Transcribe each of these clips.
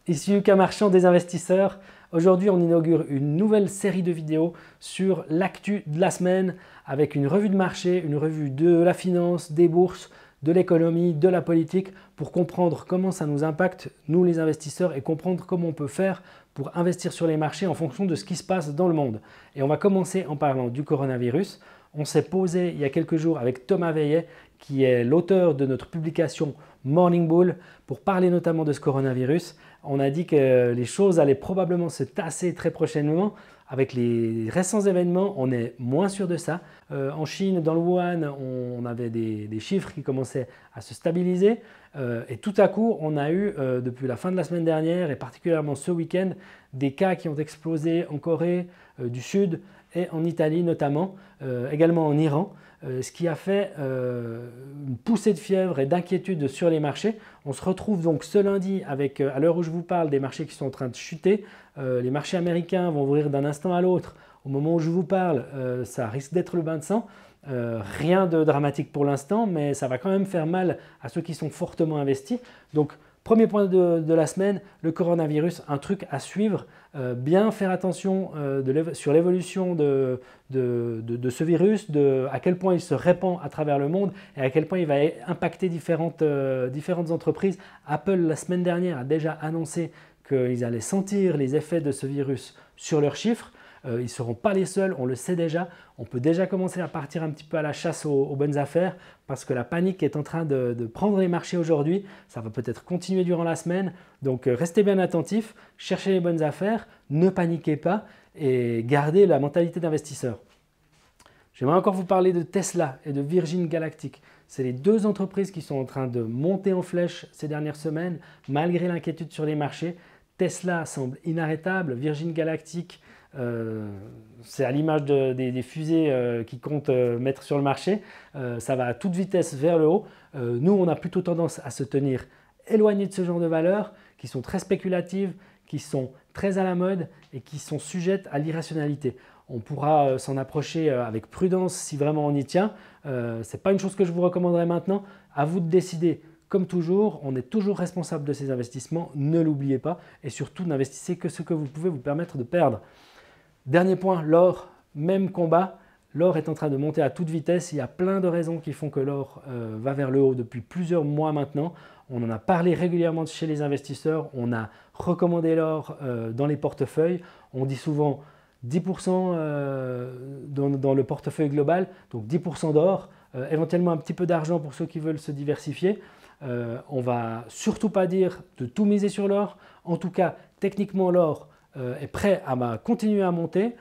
Ici Lucas Marchand des investisseurs. Aujourd'hui, on inaugure une nouvelle série de vidéos sur l'actu de la semaine avec une revue de marché, une revue de la finance, des bourses, de l'économie, de la politique pour comprendre comment ça nous impacte, nous les investisseurs, et comprendre comment on peut faire pour investir sur les marchés en fonction de ce qui se passe dans le monde. Et on va commencer en parlant du coronavirus. On s'est posé il y a quelques jours avec Thomas Veillet, qui est l'auteur de notre publication Morning Bull, pour parler notamment de ce coronavirus. On a dit que les choses allaient probablement se tasser très prochainement. Avec les récents événements, on est moins sûr de ça. En Chine, dans le Wuhan, on avait des chiffres qui commençaient à se stabiliser. Et tout à coup, on a eu, depuis la fin de la semaine dernière et particulièrement ce week-end, des cas qui ont explosé en Corée du Sud et en Italie notamment, également en Iran. Ce qui a fait une poussée de fièvre et d'inquiétude sur les marchés. On se retrouve donc ce lundi avec, à l'heure où je vous parle, des marchés qui sont en train de chuter. Les marchés américains vont ouvrir d'un instant à l'autre. Au moment où je vous parle, ça risque d'être le bain de sang. Rien de dramatique pour l'instant, mais ça va quand même faire mal à ceux qui sont fortement investis. Donc, premier point de la semaine, le coronavirus, un truc à suivre. Bien faire attention sur l'évolution de ce virus, à quel point il se répand à travers le monde et à quel point il va impacter différentes entreprises. Apple, la semaine dernière, a déjà annoncé qu'ils allaient sentir les effets de ce virus sur leurs chiffres. Ils ne seront pas les seuls, on le sait déjà. On peut déjà commencer à partir un petit peu à la chasse aux bonnes affaires parce que la panique est en train de prendre les marchés aujourd'hui. Ça va peut-être continuer durant la semaine. Donc restez bien attentifs, cherchez les bonnes affaires, ne paniquez pas et gardez la mentalité d'investisseur. J'aimerais encore vous parler de Tesla et de Virgin Galactic. C'est les deux entreprises qui sont en train de monter en flèche ces dernières semaines malgré l'inquiétude sur les marchés. Tesla semble inarrêtable, Virgin Galactic, c'est à l'image des fusées qui comptent mettre sur le marché. Ça va à toute vitesse vers le haut. Nous, on a plutôt tendance à se tenir éloigné de ce genre de valeurs qui sont très spéculatives, qui sont très à la mode et qui sont sujettes à l'irrationalité. On pourra s'en approcher avec prudence si vraiment on y tient. Ce n'est pas une chose que je vous recommanderais maintenant. À vous de décider. Comme toujours, on est toujours responsable de ses investissements, ne l'oubliez pas. Et surtout, n'investissez que ce que vous pouvez vous permettre de perdre. Dernier point, l'or, même combat. L'or est en train de monter à toute vitesse. Il y a plein de raisons qui font que l'or va vers le haut depuis plusieurs mois maintenant. On en a parlé régulièrement chez les investisseurs. On a recommandé l'or dans les portefeuilles. On dit souvent 10% dans le portefeuille global, donc 10% d'or, éventuellement un petit peu d'argent pour ceux qui veulent se diversifier. On ne va surtout pas dire de tout miser sur l'or. En tout cas, techniquement, l'or est prêt à continuer à monter.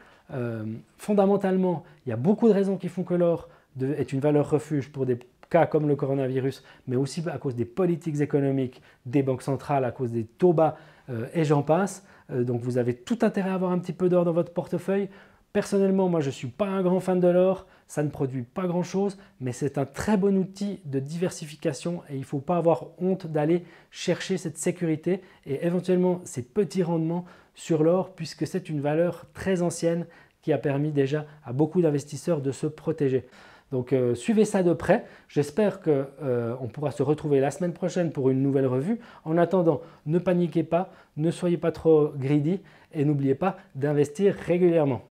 Fondamentalement, il y a beaucoup de raisons qui font que l'or est une valeur refuge pour des cas comme le coronavirus, mais aussi à cause des politiques économiques des banques centrales, à cause des taux bas et j'en passe. Donc vous avez tout intérêt à avoir un petit peu d'or dans votre portefeuille. Personnellement, moi je ne suis pas un grand fan de l'or, ça ne produit pas grand-chose, mais c'est un très bon outil de diversification et il ne faut pas avoir honte d'aller chercher cette sécurité et éventuellement ces petits rendements sur l'or puisque c'est une valeur très ancienne qui a permis déjà à beaucoup d'investisseurs de se protéger. Donc suivez ça de près. J'espère qu'on pourra se retrouver la semaine prochaine pour une nouvelle revue. En attendant, ne paniquez pas, ne soyez pas trop greedy et n'oubliez pas d'investir régulièrement.